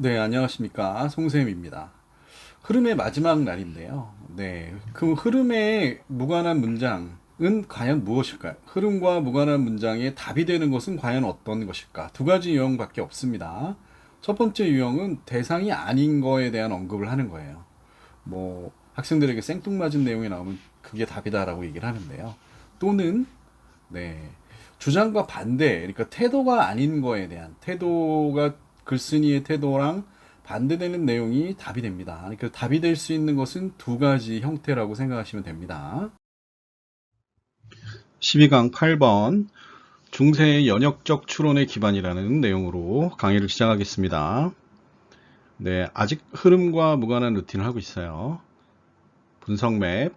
네, 안녕하십니까. 송쌤입니다. 흐름의 마지막 날인데요. 네, 그 흐름에 무관한 문장은 과연 무엇일까요? 흐름과 무관한 문장에 답이 되는 것은 과연 어떤 것일까? 두 가지 유형밖에 없습니다. 첫 번째 유형은 대상이 아닌 거에 대한 언급을 하는 거예요. 뭐, 학생들에게 생뚱맞은 내용이 나오면 그게 답이다라고 얘기를 하는데요. 또는, 네, 주장과 반대, 그러니까 태도가 아닌 거에 대한, 태도가 글쓴이의 태도랑 반대되는 내용이 답이 됩니다. 그러니까 답이 될 수 있는 것은 두 가지 형태라고 생각하시면 됩니다. 12강 8번 중세의 연역적 추론의 기반이라는 내용으로 강의를 시작하겠습니다. 네, 아직 흐름과 무관한 루틴을 하고 있어요. 분석 맵,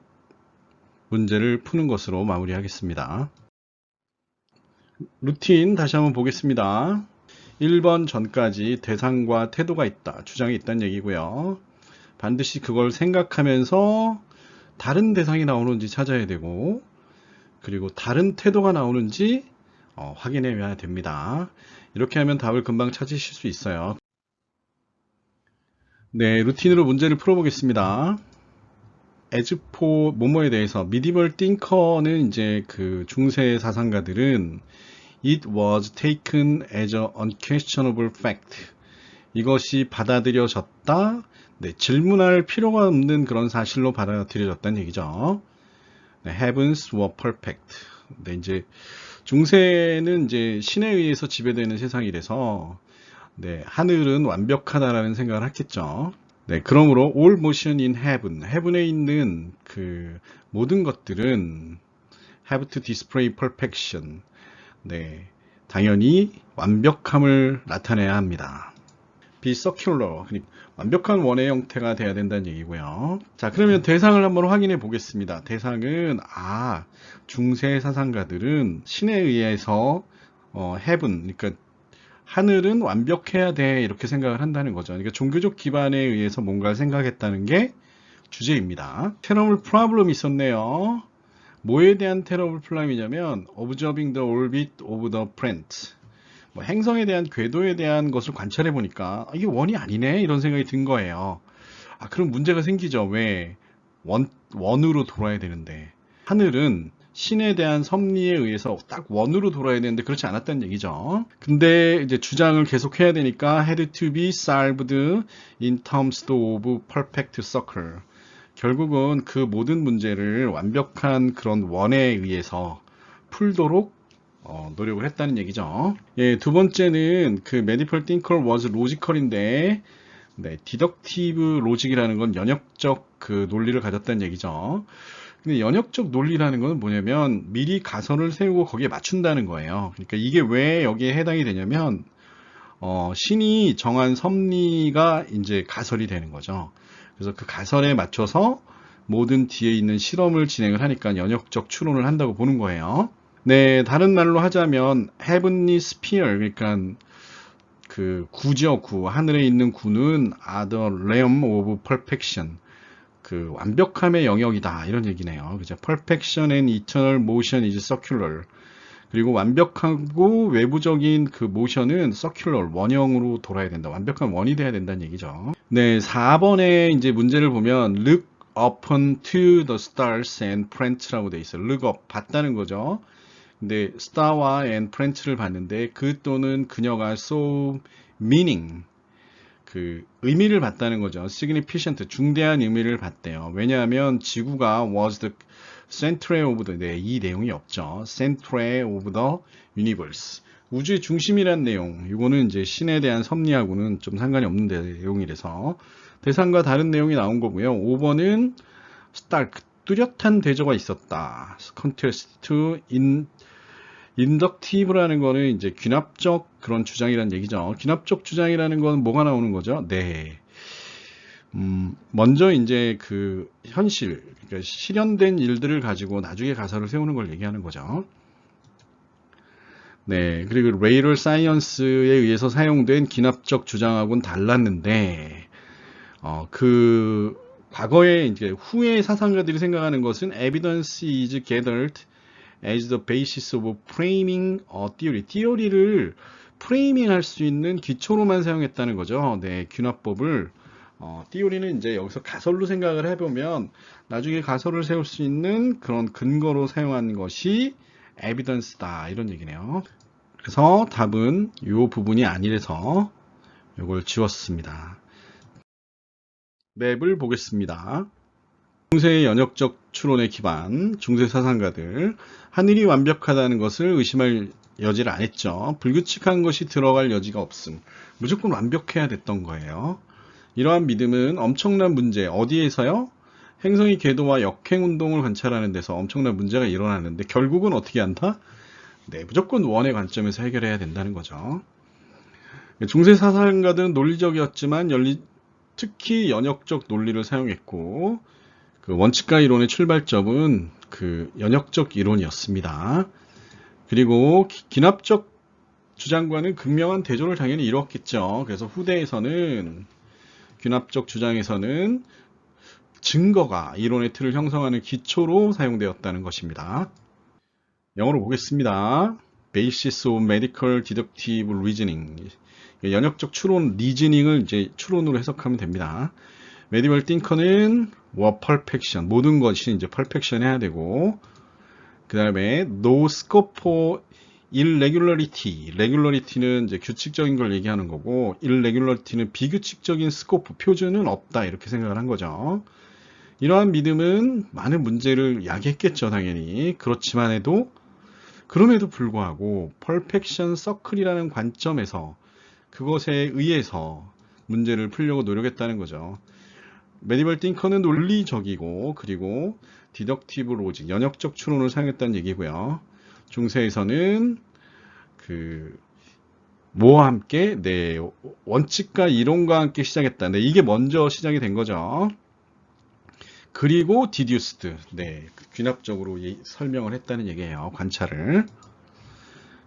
문제를 푸는 것으로 마무리하겠습니다. 루틴 다시 한번 보겠습니다. 1번 전까지 대상과 태도가 있다, 주장이 있다는 얘기고요. 반드시 그걸 생각하면서 다른 대상이 나오는지 찾아야 되고, 그리고 다른 태도가 나오는지 확인해야 됩니다. 이렇게 하면 답을 금방 찾으실 수 있어요. 네, 루틴으로 문제를 풀어보겠습니다. 에즈포 뭐뭐에 대해서 미디벌 띵커는 이제 그 중세 사상가들은 It was taken as an unquestionable fact. 이것이 받아들여졌다. 네, 질문할 필요가 없는 그런 사실로 받아들여졌다는 얘기죠. 네, heavens were perfect. 네, 이제 중세는 이제 신에 의해서 지배되는 세상이라서 네, 하늘은 완벽하다라는 생각을 했겠죠. 네, 그러므로 all motion in heaven, heaven에 있는 그 모든 것들은 have to display perfection. 네, 당연히 완벽함을 나타내야 합니다. be circular, 그러니까 완벽한 원의 형태가 돼야 된다는 얘기고요. 자, 그러면 대상을 한번 확인해 보겠습니다. 대상은 중세 사상가들은 신에 의해서 heaven, 그러니까 하늘은 완벽해야 돼 이렇게 생각을 한다는 거죠. 그러니까 종교적 기반에 의해서 뭔가를 생각했다는 게 주제입니다. 테러블 프로블럼이 있었네요. 뭐에 대한 테러블 프로블럼이냐면 observing the orbit of the planet. 뭐 행성에 대한 궤도에 대한 것을 관찰해 보니까 이게 원이 아니네 이런 생각이 든 거예요. 그럼 문제가 생기죠. 왜 원으로 돌아야 되는데 하늘은 신에 대한 섭리에 의해서 딱 원으로 돌아야 되는데 그렇지 않았다는 얘기죠. 근데 이제 주장을 계속해야 되니까 had to be solved in terms of perfect circle. 결국은 그 모든 문제를 완벽한 그런 원에 의해서 풀도록 노력을 했다는 얘기죠. 예, 두 번째는 그 medical thinker was logical인데 네, 디덕티브 로직이라는 건 연역적 그 논리를 가졌다는 얘기죠. 근데 연역적 논리라는 건 뭐냐면 미리 가설을 세우고 거기에 맞춘다는 거예요. 그러니까 이게 왜 여기에 해당이 되냐면 신이 정한 섭리가 이제 가설이 되는 거죠. 그래서 그 가설에 맞춰서 모든 뒤에 있는 실험을 진행을 하니까 연역적 추론을 한다고 보는 거예요. 네, 다른 말로 하자면 heavenly sphere, 그러니까 그 구죠, 구. 하늘에 있는 구는 are the realm of perfection. 그 완벽함의 영역이다. 이런 얘기네요. 그죠? Perfection and eternal motion is circular. 그리고 완벽하고 외부적인 그 모션은 circular, 원형으로 돌아야 된다. 완벽한 원이 돼야 된다는 얘기죠. 네, 4번에 이제 문제를 보면 look up to the stars and planets라고 돼 있어요. look up, 봤다는 거죠. 근데 star와 and planets를 봤는데 그 또는 그녀가 so meaning, 그 의미를 봤다는 거죠. significant, 중대한 의미를 봤대요. 왜냐하면 지구가 was the center of the, 네, 이 내용이 없죠. center of the universe. 우주의 중심이란 내용, 이거는 이제 신에 대한 섭리하고는 좀 상관이 없는 내용이라서 대상과 다른 내용이 나온 거고요. 5번은 stark, 뚜렷한 대조가 있었다. contrast to 인덕티브라는 거는 이제 귀납적 그런 주장이라는 얘기죠. 귀납적 주장이라는 건 뭐가 나오는 거죠? 네. 먼저 이제 그 현실, 그러니까 실현된 일들을 가지고 나중에 가설을 세우는 걸 얘기하는 거죠. 네. 그리고 레이럴 사이언스에 의해서 사용된 기납적 주장하고는 달랐는데, 그 과거에 이제 후에 사상가들이 생각하는 것은 evidence is gathered as the basis of framing a theory. 티어리를 프레이밍 할 수 있는 기초로만 사용했다는 거죠. 네, 균합법을 띠오리는 이제 여기서 가설로 생각을 해보면 나중에 가설을 세울 수 있는 그런 근거로 사용한 것이 에비던스다 이런 얘기네요. 그래서 답은 이 부분이 아니라서 이걸 지웠습니다. 맵을 보겠습니다. 중세의 연역적 추론에 기반, 중세 사상가들, 하늘이 완벽하다는 것을 의심할 여지를 안 했죠. 불규칙한 것이 들어갈 여지가 없음. 무조건 완벽해야 됐던 거예요. 이러한 믿음은 엄청난 문제, 어디에서요? 행성의 궤도와 역행 운동을 관찰하는 데서 엄청난 문제가 일어나는데 결국은 어떻게 한다? 네, 무조건 원의 관점에서 해결해야 된다는 거죠. 중세 사상가들은 논리적이었지만 특히 연역적 논리를 사용했고 그 원칙과 이론의 출발점은 그 연역적 이론이었습니다. 그리고 기납적 주장과는 극명한 대조를 당연히 이루었겠죠. 그래서 후대에서는 기납적 주장에서는 증거가 이론의 틀을 형성하는 기초로 사용되었다는 것입니다. 영어로 보겠습니다. Basis of Medical Deductive Reasoning. 연역적 추론, 리즈닝을 이제 추론으로 해석하면 됩니다. Medieval Thinker는 perfection, 모든 것이 이제 perfection 해야 되고, 그 다음에 no scope for irregularity. regularity는 이제 규칙적인 걸 얘기하는 거고, irregularity는 비규칙적인 스코프, 표준은 없다 이렇게 생각을 한 거죠. 이러한 믿음은 많은 문제를 야기했겠죠, 당연히. 그럼에도 불구하고 퍼펙션 서클이라는 관점에서 그것에 의해서 문제를 풀려고 노력했다는 거죠. 메디벌 띵커는 논리적이고 그리고 디덕티브 로직, 연역적 추론을 사용했다는 얘기고요. 중세에서는 뭐와 함께 원칙과 이론과 함께 시작했다. 네, 이게 먼저 시작이 된 거죠. 그리고 디듀스드, 귀납적으로 설명을 했다는 얘기예요. 관찰을.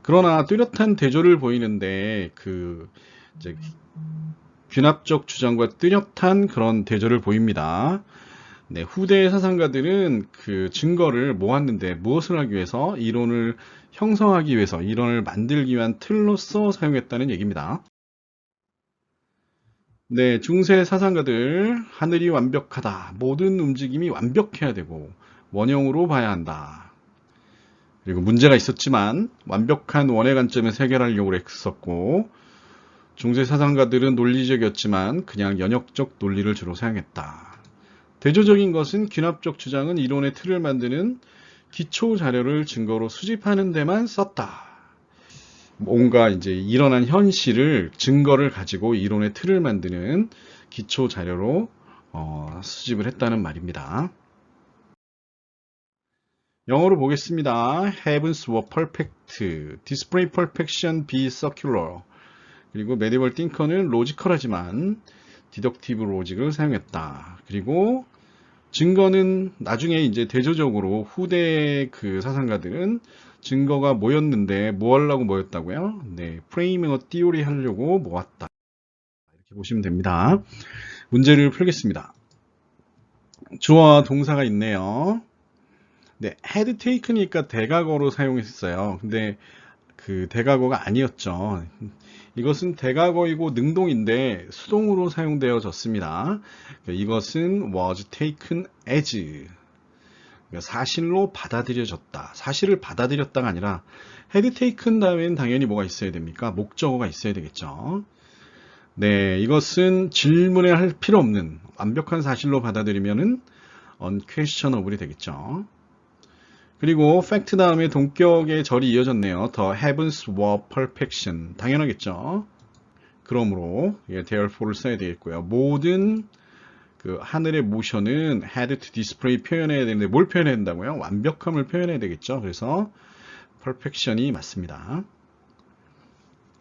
그러나 뚜렷한 대조를 보이는데 이제 귀납적 주장과 뚜렷한 그런 대조를 보입니다. 네, 후대 사상가들은 그 증거를 모았는데 무엇을 하기 위해서? 이론을 형성하기 위해서, 이론을 만들기 위한 틀로서 사용했다는 얘기입니다. 네, 중세 사상가들, 하늘이 완벽하다. 모든 움직임이 완벽해야 되고 원형으로 봐야 한다. 그리고 문제가 있었지만 완벽한 원의 관점에서 해결하려고 했었고, 중세 사상가들은 논리적이었지만 그냥 연역적 논리를 주로 사용했다. 대조적인 것은 귀납적 주장은 이론의 틀을 만드는 기초 자료를 증거로 수집하는 데만 썼다. 뭔가 이제 일어난 현실을 증거를 가지고 이론의 틀을 만드는 기초 자료로 수집을 했다는 말입니다. 영어로 보겠습니다. Heavens were perfect. Display perfection be circular. 그리고 medieval thinker는 로지컬하지만 디덕티브 로직을 사용했다. 그리고 증거는 나중에 이제 대조적으로 후대 그 사상가들은 증거가 모였는데 뭐 하려고 모였다고요? 네, 프레이밍어 띠오리 하려고 모았다. 이렇게 보시면 됩니다. 문제를 풀겠습니다. 주어와 동사가 있네요. 네, had taken이니까 대각어로 사용했어요. 근데 그 대각어가 아니었죠. 이것은 대각어이고 능동인데 수동으로 사용되어졌습니다. 이것은 was taken as. 사실로 받아들여졌다. 사실을 받아들였다가 아니라 had taken 다음엔 당연히 뭐가 있어야 됩니까? 목적어가 있어야 되겠죠. 네, 이것은 질문에 할 필요 없는 완벽한 사실로 받아들이면은 unquestionable이 되겠죠. 그리고 fact 다음에 동격의 절이 이어졌네요. The heavens were perfection. 당연하겠죠. 그러므로 therefore를 써야 되겠고요. 모든 그 하늘의 모션은 had to display 표현해야 되는데 뭘 표현해야 된다고요? 완벽함을 표현해야 되겠죠. 그래서 perfection이 맞습니다.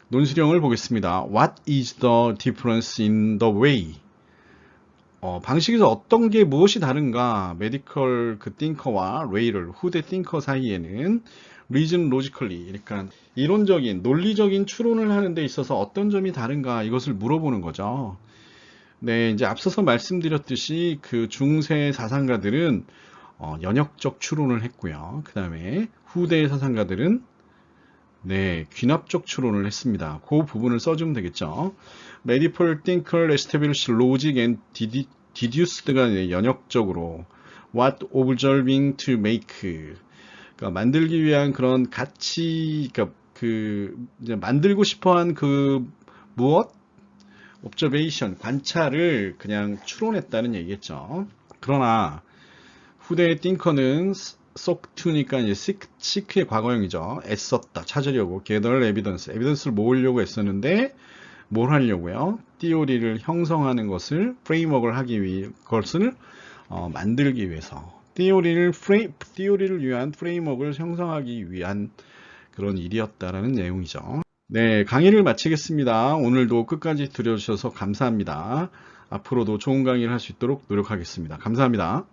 논술형을 보겠습니다. What is the difference in the way? 방식에서 어떤 게 무엇이 다른가? 메디컬 그 띵커와 레이를 후대 띵커 사이에는 reason logically, 그러니까 이론적인 논리적인 추론을 하는 데 있어서 어떤 점이 다른가? 이것을 물어보는 거죠. 네, 이제 앞서서 말씀드렸듯이 그 중세 사상가들은 연역적 추론을 했고요. 그 다음에 후대 사상가들은 네, 귀납적 추론을 했습니다. 그 부분을 써주면 되겠죠. Medieval thinker established logic and deduced가 연역적으로 what observing to make. 그러니까 만들기 위한 그런 가치, 그러니까 그 이제 만들고 싶어한 그 무엇? observation, 관찰을 그냥 추론했다는 얘기겠죠. 그러나 후대의 띵커는 속투니까 이제 시크의 과거형이죠. 애썼다. 찾으려고 gather evidence, 에비던스를 모으려고 애썼는데 뭘 하려고요? 띠오리를 형성하는 것을 프레임워크를 하기 위해 그것을 만들기 위해서 띠오리를 위한 프레임워크를 형성하기 위한 그런 일이었다라는 내용이죠. 네, 강의를 마치겠습니다. 오늘도 끝까지 들어주셔서 감사합니다. 앞으로도 좋은 강의를 할 수 있도록 노력하겠습니다. 감사합니다.